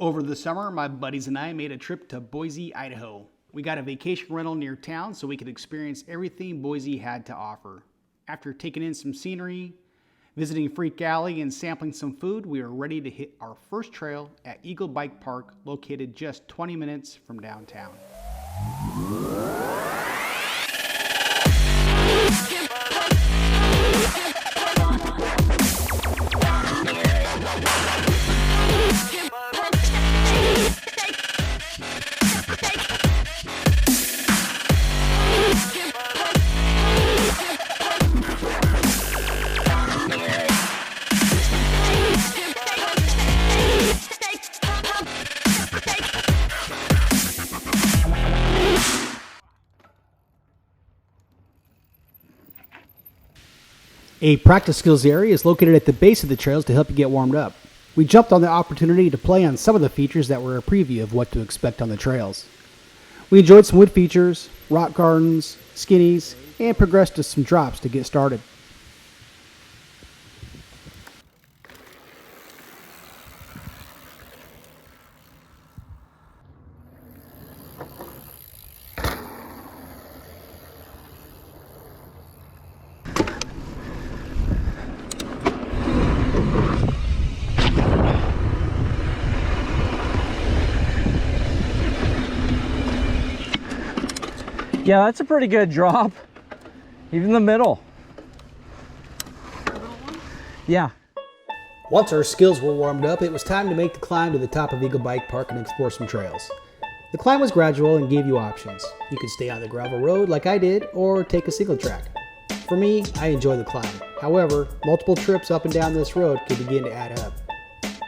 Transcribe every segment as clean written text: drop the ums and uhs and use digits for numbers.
Over the summer, my buddies and I made a trip to Boise, Idaho. We got a vacation rental near town so we could experience everything Boise had to offer. After taking in some scenery, visiting Freak Alley, and sampling some food, we were ready to hit our first trail at Eagle Bike Park, located just 20 minutes from downtown. A practice skills area is located at the base of the trails to help you get warmed up. We jumped on the opportunity to play on some of the features that were a preview of what to expect on the trails. We enjoyed some wood features, rock gardens, skinnies, and progressed to some drops to get started. Yeah, that's a pretty good drop. Even the middle. Yeah. Once our skills were warmed up, it was time to make the climb to the top of Eagle Bike Park and explore some trails. The climb was gradual and gave you options. You could stay on the gravel road like I did, or take a single track. For me, I enjoy the climb. However, multiple trips up and down this road could begin to add up.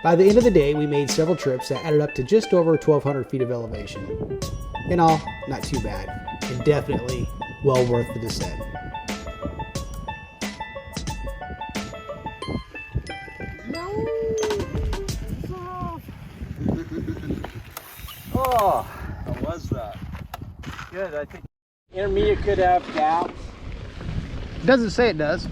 By the end of the day, we made several trips that added up to just over 1,200 feet of elevation. In all, not too bad, and definitely well worth the descent. Oh, how was that? Good, I think intermediate could have gaps. It doesn't say it does.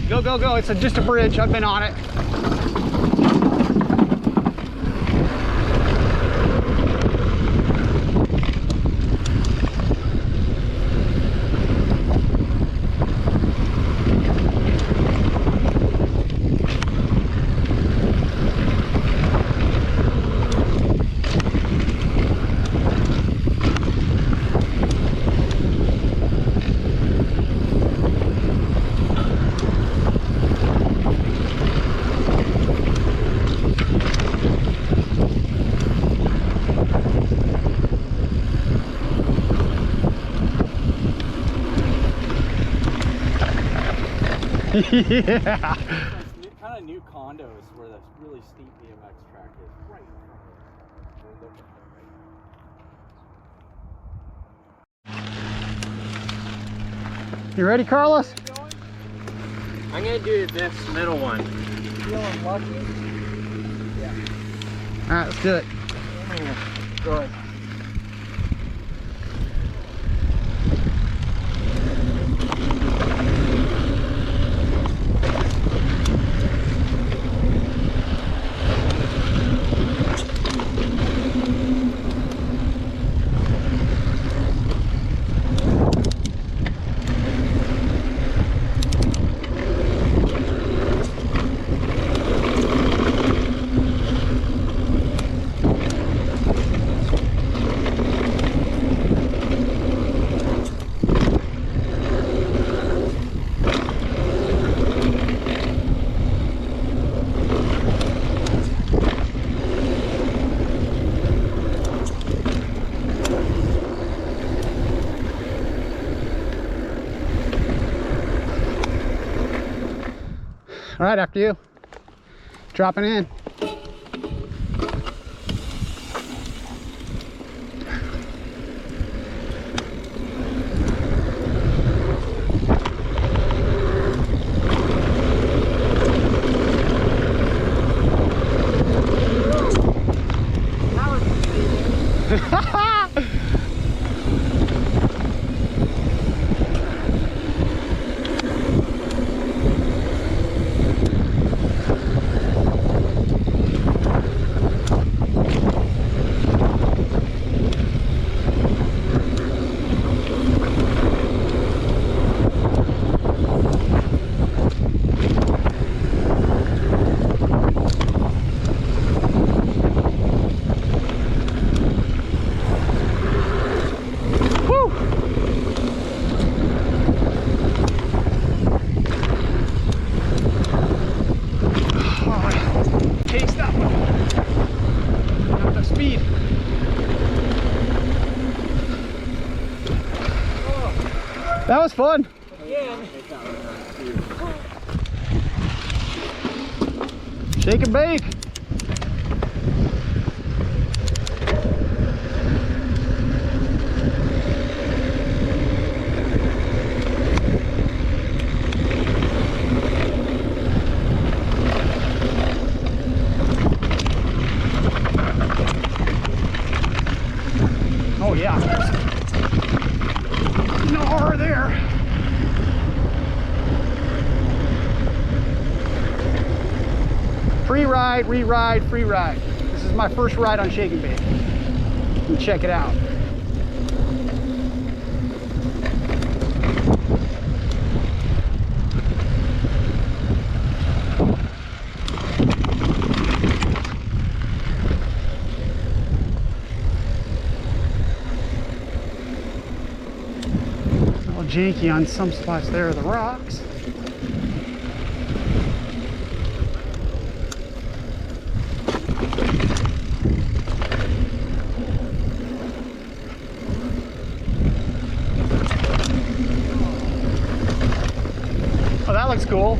Go, go, go. It's just a bridge. I've been on it. Yeah. Kind of new condos where the really steep BMX track is right in front of it. You ready, Carlos? I'm gonna do this middle one. Feeling lucky? Yeah. All right, let's do it. Go ahead. All right, after you. Dropping in. That was fun. Again. Shake and bake. Oh yeah. No horror there. Free ride, re-ride, free ride. This is my first ride on Shake and Bake. You can check it out. Janky on some spots there are the rocks. Oh, that looks cool.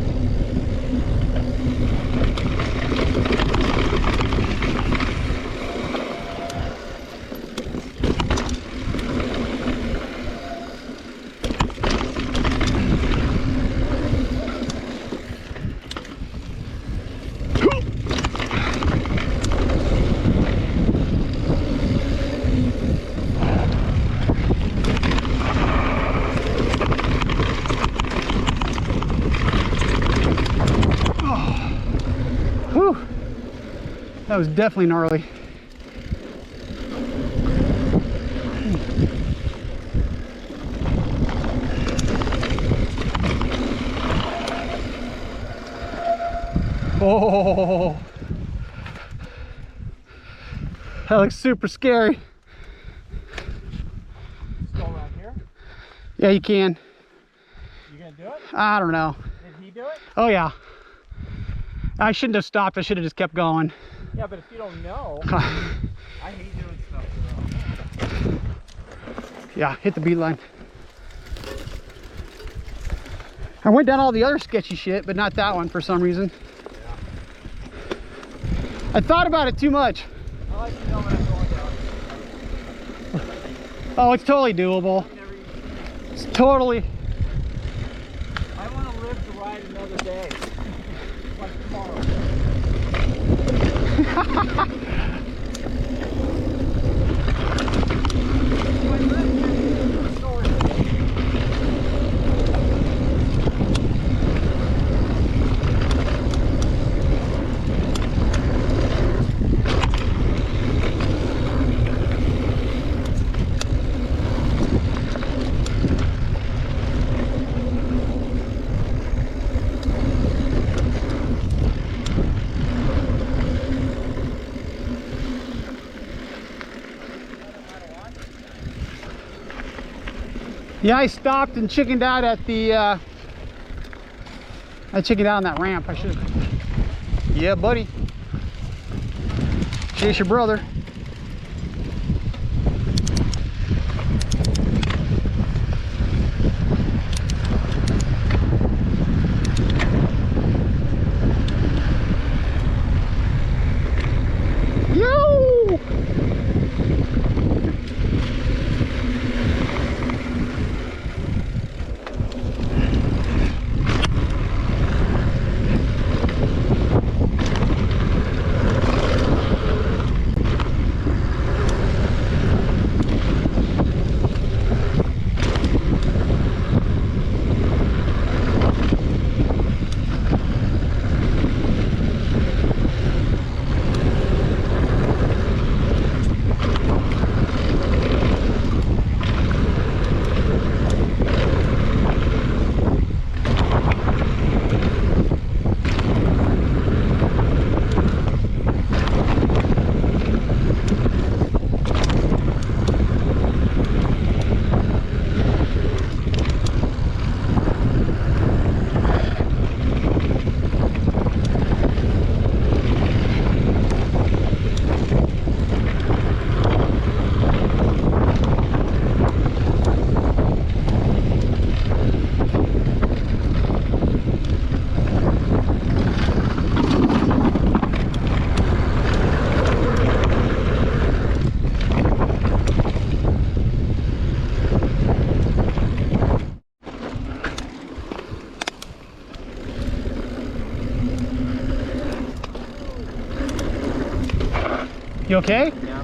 That was definitely gnarly. Oh, that looks super scary. Go around here? Yeah, you can. You gonna do it? I don't know. Did he do it? Oh yeah. I shouldn't have stopped. I should have just kept going. Yeah, but if you don't know, I hate doing stuff without. Yeah, hit the beat line. I went down all the other sketchy shit, but not that one for some reason. Yeah. I thought about it too much. I like to know when I'm going down. Oh, it's totally doable. It's totally. I want to live to ride another day. Like tomorrow. Yeah, I stopped and chickened out at the, I chickened out on that ramp. I should have. Yeah, buddy. Chase your brother. You okay? Yeah.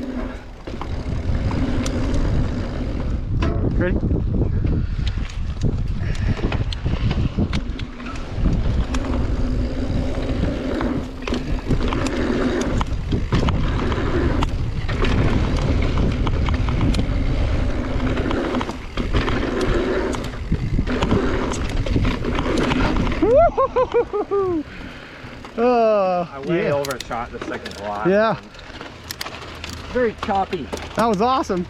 Ready? I way overshot the second block. Yeah. Very choppy. That was awesome.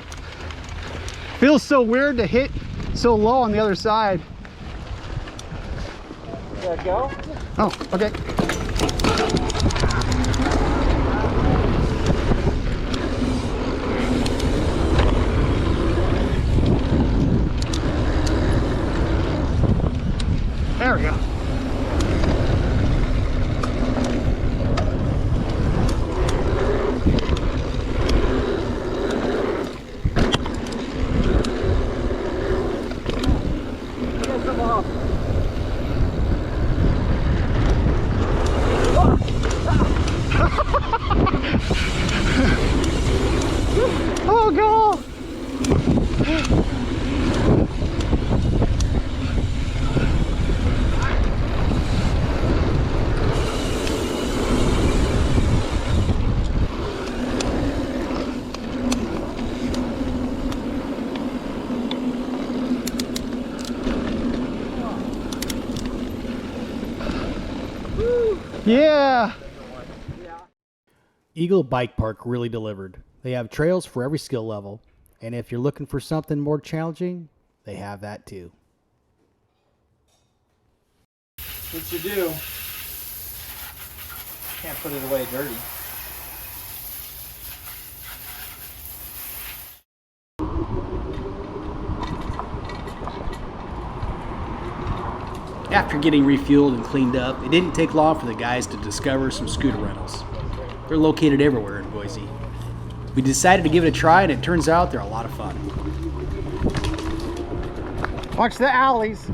Feels so weird to hit so low on the other side. Let go. Oh, okay. There we go. Oh, God. Yeah. Eagle Bike Park really delivered. They have trails for every skill level, and if you're looking for something more challenging, they have that too. What you do? Can't put it away dirty. After getting refueled and cleaned up, it didn't take long for the guys to discover some scooter rentals. They're located everywhere in Boise. We decided to give it a try, and it turns out they're a lot of fun. Watch the alleys.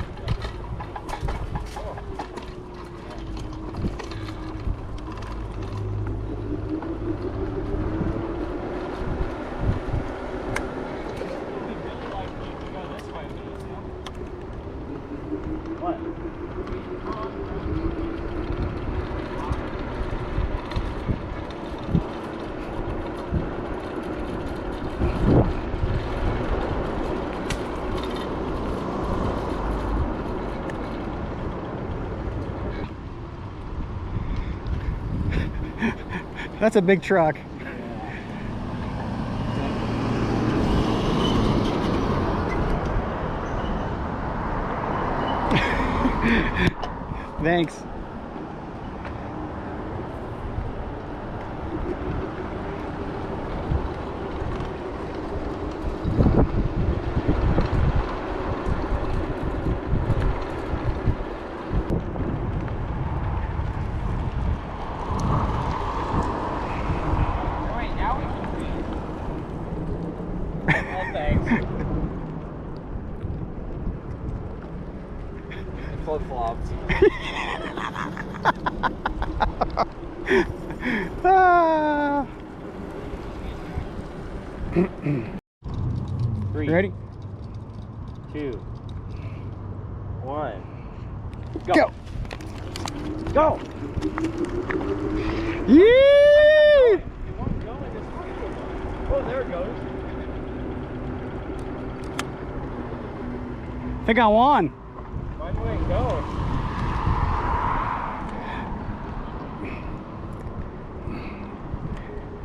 That's a big truck. Thanks. Flip-flops. Ah. Three, Ready? 2, 1. Go. Go! Yee! It won't go in this pocket. Oh, there it goes. I think I won. Why do it go?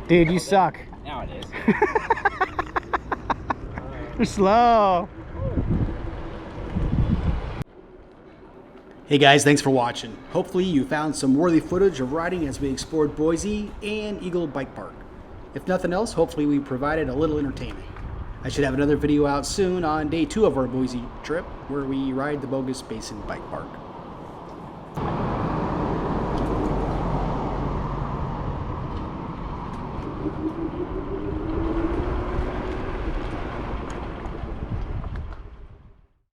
Dude, you suck. Now it is. You're slow. Hey guys, thanks for watching. Hopefully you found some worthy footage of riding as we explored Boise and Eagle Bike Park. If nothing else, hopefully we provided a little entertainment. I should have another video out soon on day 2 of our Boise trip, where we ride the Bogus Basin Bike Park.